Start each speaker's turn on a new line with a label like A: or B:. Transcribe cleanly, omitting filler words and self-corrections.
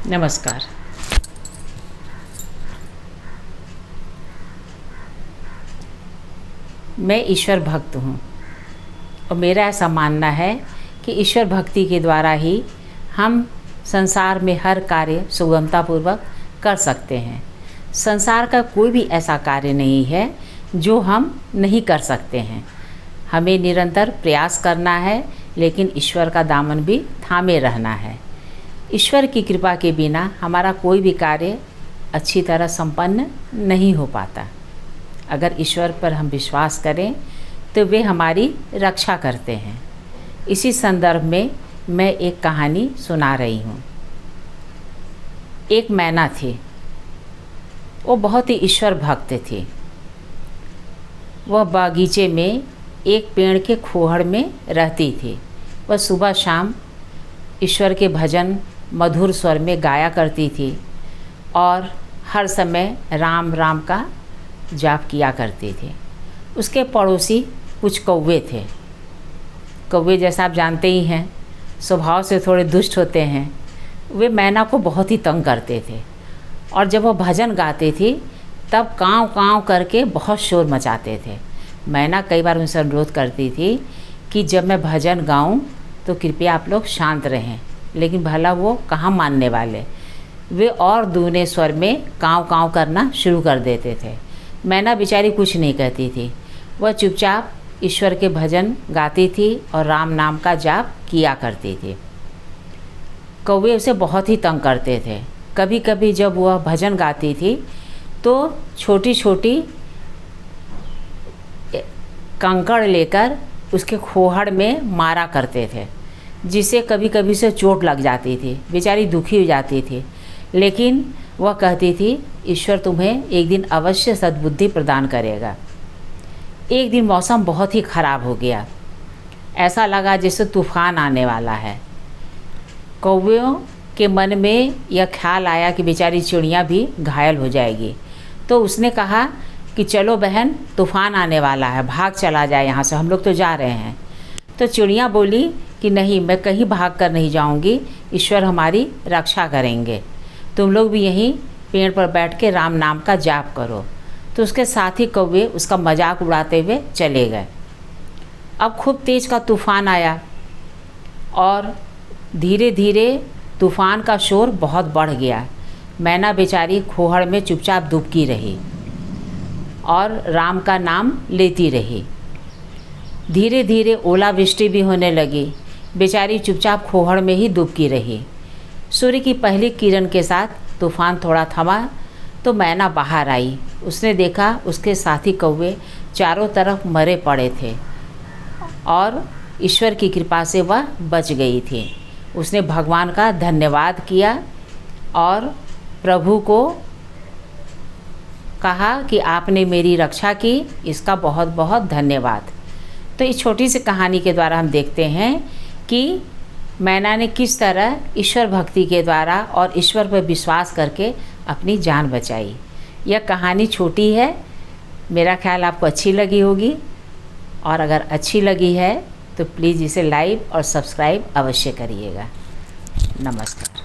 A: नमस्कार। मैं ईश्वर भक्त हूँ और मेरा ऐसा मानना है कि ईश्वर भक्ति के द्वारा ही हम संसार में हर कार्य सुगमतापूर्वक कर सकते हैं। संसार का कोई भी ऐसा कार्य नहीं है जो हम नहीं कर सकते हैं। हमें निरंतर प्रयास करना है, लेकिन ईश्वर का दामन भी थामे रहना है। ईश्वर की कृपा के बिना हमारा कोई भी कार्य अच्छी तरह संपन्न नहीं हो पाता। अगर ईश्वर पर हम विश्वास करें तो वे हमारी रक्षा करते हैं। इसी संदर्भ में मैं एक कहानी सुना रही हूँ। एक मैना थी, वो बहुत ही ईश्वर भक्त थी। वह बागीचे में एक पेड़ के खोहड़ में रहती थी। वह सुबह शाम ईश्वर के भजन मधुर स्वर में गाया करती थी और हर समय राम राम का जाप किया करती थी। उसके पड़ोसी कुछ कौवे थे। कौवे जैसा आप जानते ही हैं, स्वभाव से थोड़े दुष्ट होते हैं। वे मैना को बहुत ही तंग करते थे और जब वह भजन गाती थी तब काँव काँव करके बहुत शोर मचाते थे। मैना कई बार उनसे अनुरोध करती थी कि जब मैं भजन गाऊं तो कृपया आप लोग शांत रहें, लेकिन भला वो कहाँ मानने वाले। वे और दूने स्वर में काँव काँव करना शुरू कर देते थे। मैना बेचारी कुछ नहीं कहती थी। वह चुपचाप ईश्वर के भजन गाती थी और राम नाम का जाप किया करती थी। कौवे उसे बहुत ही तंग करते थे। कभी कभी जब वह भजन गाती थी तो छोटी छोटी कंकड़ लेकर उसके खोहड़ में मारा करते थे, जिससे कभी कभी से चोट लग जाती थी। बेचारी दुखी हो जाती थी, लेकिन वह कहती थी ईश्वर तुम्हें एक दिन अवश्य सद्बुद्धि प्रदान करेगा। एक दिन मौसम बहुत ही ख़राब हो गया। ऐसा लगा जैसे तूफ़ान आने वाला है। कौवें के मन में यह ख्याल आया कि बेचारी चिड़िया भी घायल हो जाएगी। तो उसने कहा कि चलो बहन, तूफ़ान आने वाला है, भाग चला जाए यहाँ से, हम लोग तो जा रहे हैं। तो चिड़िया बोली कि नहीं, मैं कहीं भाग कर नहीं जाऊँगी, ईश्वर हमारी रक्षा करेंगे। तुम लोग भी यहीं पेड़ पर बैठ के राम नाम का जाप करो। तो उसके साथी कौवे उसका मजाक उड़ाते हुए चले गए। अब खूब तेज़ का तूफ़ान आया और धीरे धीरे तूफ़ान का शोर बहुत बढ़ गया। मैना बेचारी खोहड़ में चुपचाप दुबकी रही और राम का नाम लेती रही। धीरे धीरे ओलावृष्टि भी होने लगी। बेचारी चुपचाप खोहड़ में ही दुबकी रही। सूर्य की पहली किरण के साथ तूफ़ान थोड़ा थमा तो मैना बाहर आई। उसने देखा उसके साथी कौवे चारों तरफ मरे पड़े थे और ईश्वर की कृपा से वह बच गई थी। उसने भगवान का धन्यवाद किया और प्रभु को कहा कि आपने मेरी रक्षा की, इसका बहुत बहुत धन्यवाद। तो इस छोटी सी कहानी के द्वारा हम देखते हैं कि मैना ने किस तरह ईश्वर भक्ति के द्वारा और ईश्वर पर विश्वास करके अपनी जान बचाई। यह कहानी छोटी है, मेरा ख्याल आपको अच्छी लगी होगी, और अगर अच्छी लगी है तो प्लीज़ इसे लाइक और सब्सक्राइब अवश्य करिएगा। नमस्कार।